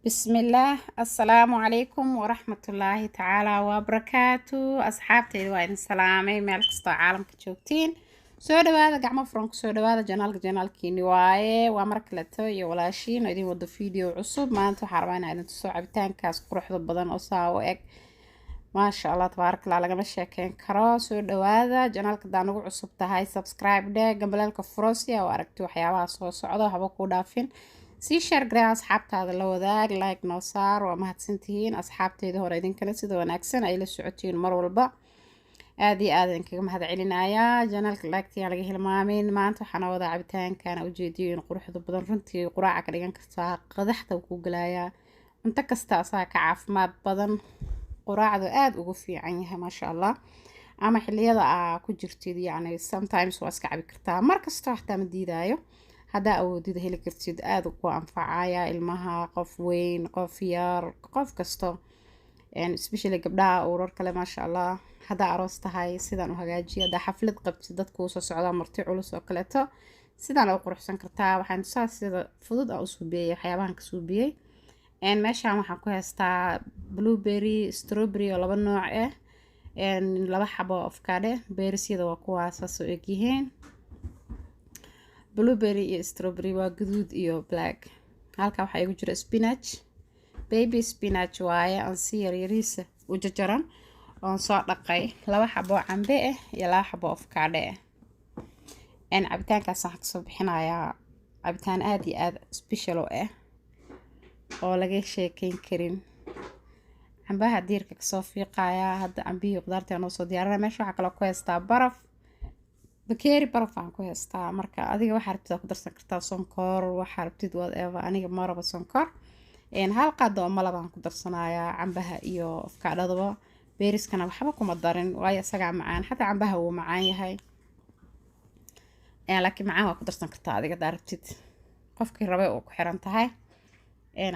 بسم الله السلام عليكم ورحمة الله تعالى وبركاته أصحابتي وين سلامي مeel kasta caalamka joogtiin soo dhawaada gacmo furan ku soo dhawaada janaalkiini waaye waa mar kaleeto iyo walaashiin oo idin wado video cusub maanta waxaan rabaa inaan idin tuso cabitaankaas quruxda badan oo saa u eg maasha Allah tabaarakallah lagama sheekeyn karo soo dhawaada janaalka hadaan ugu cusub tahay subscribe dheh gambaleelka furo si aad u aragto waxyaabaha soo socdo haba ku dhaafin sii share garee asxaabtaada la wadaag like noo saar waa mahadsantihiin asxaabteyda hore idinkana sida wanaagsan ay la socotiin mar walba aad iyo aad idinkaga mahad celinayaa janaalka like-tia laga hilmaamin maanta waxaan wadaa cabitaankan ujeediyoin quruxda badan runtii quraaca ka dhigan kartaa qadaxda ku galayaa cunto kasta asaa ka caafimaad badan quraacdu aad ugu fiican yahay maasha Allah ama xilliyada ku jirtid yacni sometimes waa iska cabi kartaa mar kasta waxtaa ma diidaayo haddaa awoodida heli kartid aad ku anfacaya ilmaha qof weyn qof yar qof kasto especially gabdhaha urar kale maasha Allah haddaa aroos tahay sidaan u hagaajiyo haddaa xaflad qabtid dadku soo socdaa marti culus oo kaleeto sidaan u quruxsan kartaa waxaan tusaa sida fudud aan u suubiyey waxyaabahan ka suubiyey meeshaan waxaan ku haystaa blueberry strawberry oo laba nooc ah laba xabo avocado berries-yada waa kuwaas soo egyihiin blueberry iyo strawberry waa guduud iyo black halka waxa igu jira spinach baby spinach waaye aan si yaryariisa u jajaran oon soo dhaqay laba xabo cambe ah iyo laba xabo avocado ah cabitaankaas waxaan kasoo bixinayaa cabitaan aad iyo aad special oo laga sheekeyn karin cambaha diirka kasoo fiiqaya hadda cambihii qudaarta noo soo diyaarinaya meesha waxaa kaloo ku haystaa baraf bakeeri baraf aan ku haystaa marka adiga waxaa rabtid ku darsan kartaa sonkor waxaa rabtid whatever aniga ma rabo sonkor hal qaado oo malab aan ku darsanayaa cambaha iyo avocado beeriskana waxba kuma darin waayo isagaa macaan xataa cambaha wuu macaan yahay laakiin macaan waa ku darsan kartaa adiga hadaa rabtid qofkii rabay oo ku xiran tahay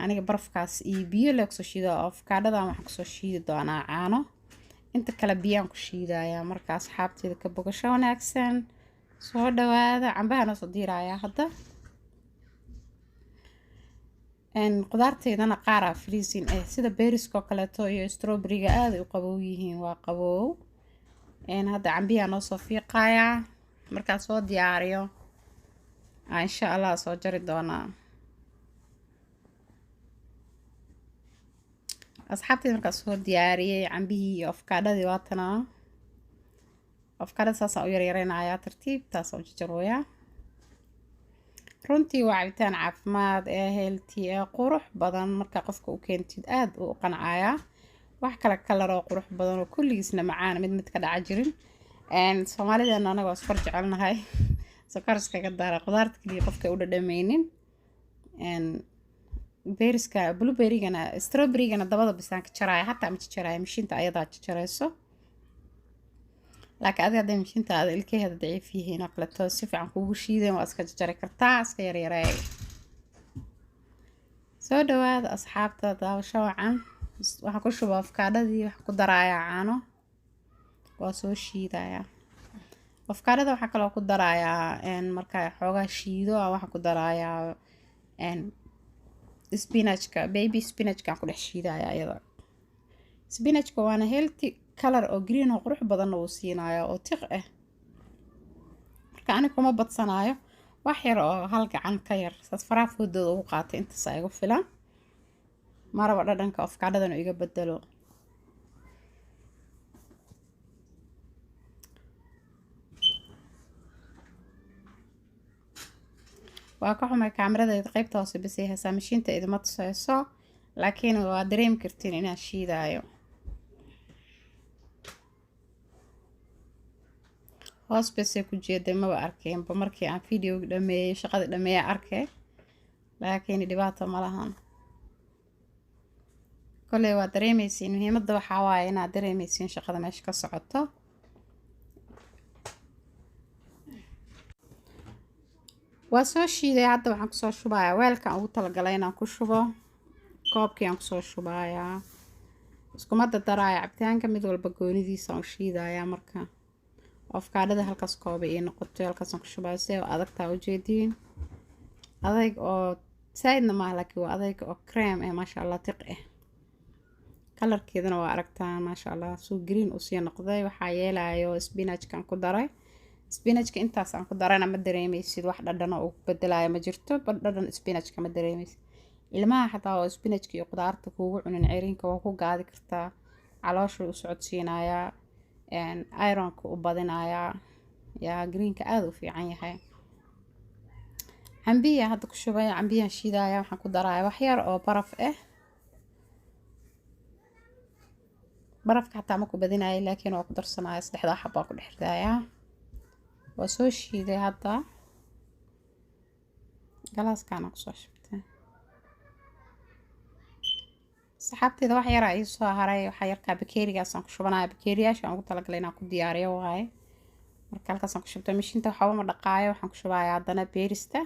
aniga barafkaas iyo biyo lee kusoo shiida avocadadan waxaan kusoo shiidi doonaa caano inta kale biyaan ku shiidayaa marka asxaabteeda ka bogasho wanaagsan soo dhawaada cambaha noo soo diirayaa hadda qudaarteydana qaar freezing sida beeriska oo kaleeto iyo strawberry-ga aad u qabow yihiin waa qabow hadda cambiyaa noo soo fiiqayaa markaa soo diyaariyo insha Allah soo jari doonaa asxaabteeda markaa soo diyaariyey cambihii iyo avocadadii waatana avocadada saasaan u yaryareynayaa tartiibtaas oo jajarooyaa runtii waa cabitaan caafimaad healthy qurux badan markaa qofka u keentid aad u qancayaa wax kale kalar oo qurux badan oo kulligiisna macaan mid ka dhaca jirin soomaalideena anaga waa sokor jecelnahay sokor iskaga dara qudaarta kaliya qofka u dhadhameynin beeriska blueberry-gana strawberry-gana dabada bisaan ka jaraya hataa ma jaraya mishiinta ayadaa jarayso laakiin adiga hadday mishiinta aad ilkaheeda daciif yihiin oo kaleeto si fiican kuugu shiideen waa iska jari kartaa iska yaryareey soo dhawaada asxaabta daawasho wacan waxaan ku shubaa avocadadii waxaan ku darayaa caano waa soo shiidayaa avocadada waxaa kaloo ku darayaa markaa xoogaa shiido waxaan ku darayaa spinachka baby spinachka ku dhex shiidaya iyada spinachka waana healthy color oo green oo qurux badan uu siinayo oo tiq marka aniga kuma badsanayo wax yar oo hal gacan ka yar saas faraha foodooda ugu qaatay intaas ay igu filan maraba dhadhanka avocadadan iga bedelo waa ka xumay kaamiradeeda qaybta hoose bas ay haysaa mashiinta idima tusayso laakiin waa dareemi kartiin inaan shiidaayo hoos basay ku jeeday maba arkeenba markii aan video dhameeyey shaqada dhameeya arkay laakiin dhibaato ma lahan kolley waa dareemaysiin muhiimadda waxaa waaye inaad dareemaysiin shaqada meesha ka socoto waa soo shiiday hadda waxaan kusoo shubayaa weelkan ugu talagalay inaan ku shubo koobkii aan kusoo shubayaa iskuma daraya cabitaanka mid walba goonidiisa u shiidayaa marka avocadada halkaas kooba ii noqotay halkaasaan ku shubaya si adagtaa ujeediin adayg oo saidna maaha laakiin waa adayg oo cream maasha allah tiq kalarkeedana waa aragtaa maasha allah soo green u sii noqday. waxaa yeelayo spinachkan ku daray. spinachka intaas aan ku darayna ma dareemaysid wax dhadhan oo bedelayo ma jirto. dhadhan spinachka ma dareemaysid. ilmaha xataa oo spinachka iyo qudaarta kuugu cunin ceyrinka waa ku gaadi kartaa. caloosha u socodsiinayaa ironka u badinayaa yaa greenka aad u fiican yahay. cambiya hadda ku shubaya. cambiyan shiidaya. waxaan ku daraya wax yar oo baraf barafka xataa ma ku badinaya laakiin waa ku darsanaya 3 xabo ku dhex ridaya. waa soo shiiday hadda galaaskana ku soo shubtay. saxaabteeda wax yar ay soo haray. waxa yarka bakeerigaas aan ku shubanaya. bakeeriyaasha aan ugu talagalay inaan ku diyaariyo waaye. marka halkaas aan ku shubtay mishiinta waxba ma dhaqaayo. waxaan ku shubayaa haddana beerista.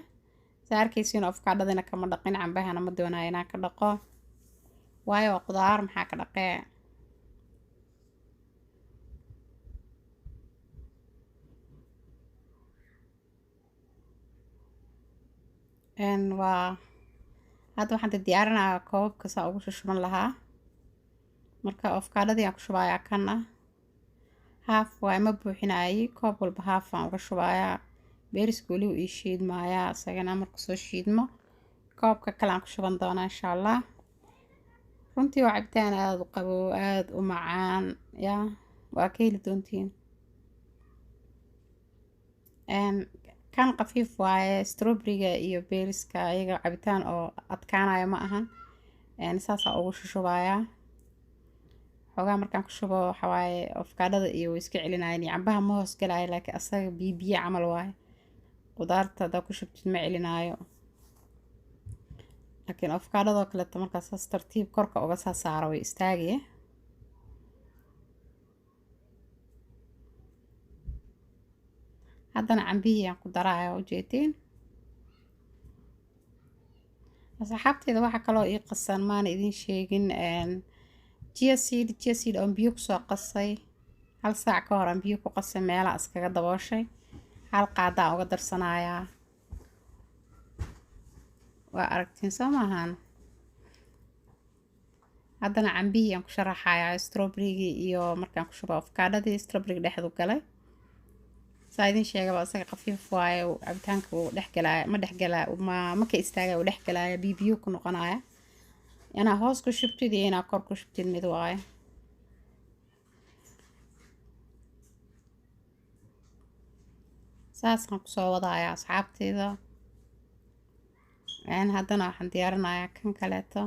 saa arkaysiin avocadadina kama dhaqin. cambahana ma doonayo inaan ka dhaqo waayo waa qudaar maxaa ka dhaqee. waa hadda waxaan diyaarinayaa koobabka saa ugu shuban lahaa. marka avocadadii aan ku shubayaa kana haaf waa ma buuxinayay. koob walba haaf aan uga shubayaa. beeriska weli uu ii shiidmayaa isagana marka soo shiidmo koobka kale aan ku shuban doonaa insha allah. runtii waa cabitaan aad u qabo aad u macaan ya waa ka heli doontiin. kan qafiif waaye. strawberryga iyo beeriska ayaga cabitaan oo adkaanaya ma ahan. saasaa ugu shubayaa. xoogaa markaan ku shubo waxa waaye avocadada iyo way iska celinayaan. cambaha ma hoos galaayo laakiin asaga biyo camal waaye. qudaarta haddaa ku shubtid ma celinaayo. laakiin avocadadoo kaleeto markaas saas tartiib korka uga saa saaro way istaagaya. haddana cambihii aan ku daraya ujeedin. asxaabteeda waxaa kaloo ii qasan maana idin sheegin chia seed oon biyo kusoo qasay. 1 saac ka hor aan biyo ku qasay meelaha iskaga dabooshay. 1 qaadaan uga darsanayaa. waa aragtiin soo maahan. haddana cambihii aan ku sharaxayaa strawberrygi iyo markaan ku shubo avocadadii strawberryga dhexdu galay. saa idin sheegaba asaga qafiif waaye. cabitaanka uu dhexgalaya ma dhexgalaya ma ka istaagaya uu dhexgalaya biyo ku noqonaya. inaa hoos ku shubtid iyo inaa kor ku shubtid mid waaye. saasaan kusoo wadaya asxaabteeda. haddana waxaan diyaarinayaa kan kaleeto.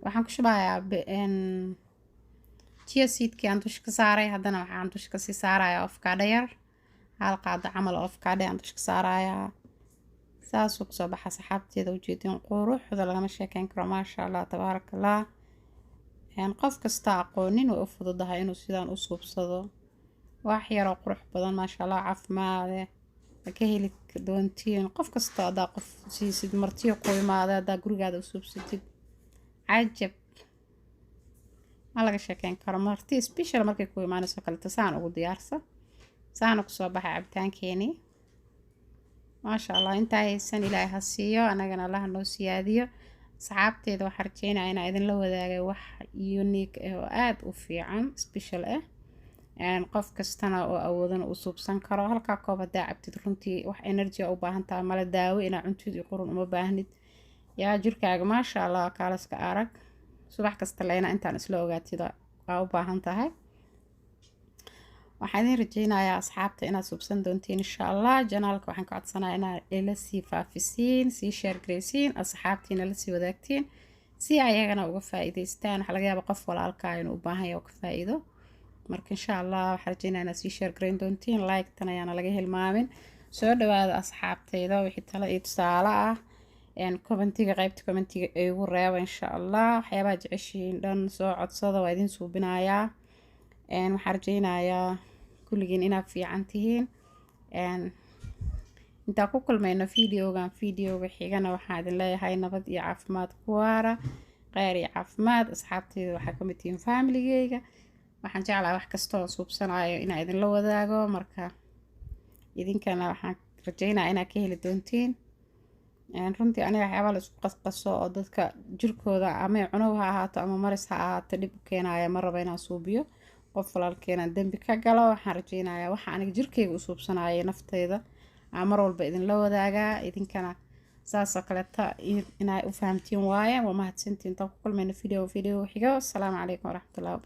waxaan ku shubayaa chia seedkii aan dusha ka saaray. haddana waxaan dusha kasii saarayaa avocado yar. 1 qaado camal oo avocado aan dusha ka saarayaa. saasuu kusoo baxa saxaabteeda ujeedin quruxda lagama sheekeyn karo maasha allah tabaaraka allah. qof kasta aqoonin way u fududahay inuu sidaan u suubsado. wax yaroo qurux badan maasha allah caafimaade ka heli doontiin. qof kasta haddaa qof siisid martiyo ku imaada haddaa gurigaada u suubsatid cajab ma laga sheekeyn karo. marti special markay ku imaanayso kaleeto saan ugu diyaarsa. saana kusoo baxay cabitaankeenii maasha allah. intaa haysan ilaahay ha siiyo anagana allah noo siyaadiyo. asxaabteeda waxaan rajeynayaa inaan idinla wadaagay wax unique oo aad u fiican special qof kastana oo awoodana u suubsan karo. halkaa koob haddaa cabtid runtii wax energy u baahan tahay mala daawo inaa cuntid iyo qurun uma baahnid. yaa jirkaaga maasha allah kaalaska arag. subax kasta leena intaan isla ogaatid waa u baahan tahay. waxaan idin rajeynayaa asxaabta inaad suubsan doontiin insha allah. janaalka waxaan ka codsanayaa inaad ila sii faafisiin sii share gareysiin asxaabtiina la sii wadaagtiin si ayagana uga faa'iidaystaan. waxaa laga yaabaa qof walaalkaa inuu u baahan yahay oo ka faa'iido. marka insha allah waxaan rajeynayaa inaad sii share gareyn doontiin. like-tan ayaana laga hilmaamin. soo dhawaada asxaabteyda wixii talo iyo tusaale ah commentiga qaybta commentiga igu reeba insha allah. waxyaabaha jeceshiin dhan soo codsada waa idin suubinayaa. waxaan rajeynayaa kulligiin inaad fiican tihiin. intaan ku kulmayno videoga xigana waxaan idin leeyahay nabad iyo caafimaad ku waara. kheyr iyo caafimaad. asxaabteyda waxaa ka mid tihiin familigeyga. waxaan jeclahay wax kastoo suubsanayo inaan idinla wadaago. marka idinkana waxaan rajaynayaa inaad ka heli doontiin runtii aniga waxyaabaa la isku qasqaso oo dadka jirkooda ama cunow ha ahaato ama maris ha ahaato dhib u keenaya ma rabo inaan suubiyo qof walaalkeena dembi ka galo waxaan rajaynayaa waxa aniga jirkeyga u suubsanayay nafteyda aan mar walba idinla wadaagaa idinkana saasoo kaleeta inay u fahamtiin waaye waa mahadsantiin intaan ku kulmayno video xigo. Assalaamu calaykum waraxmatullaahi wabarakaatuh.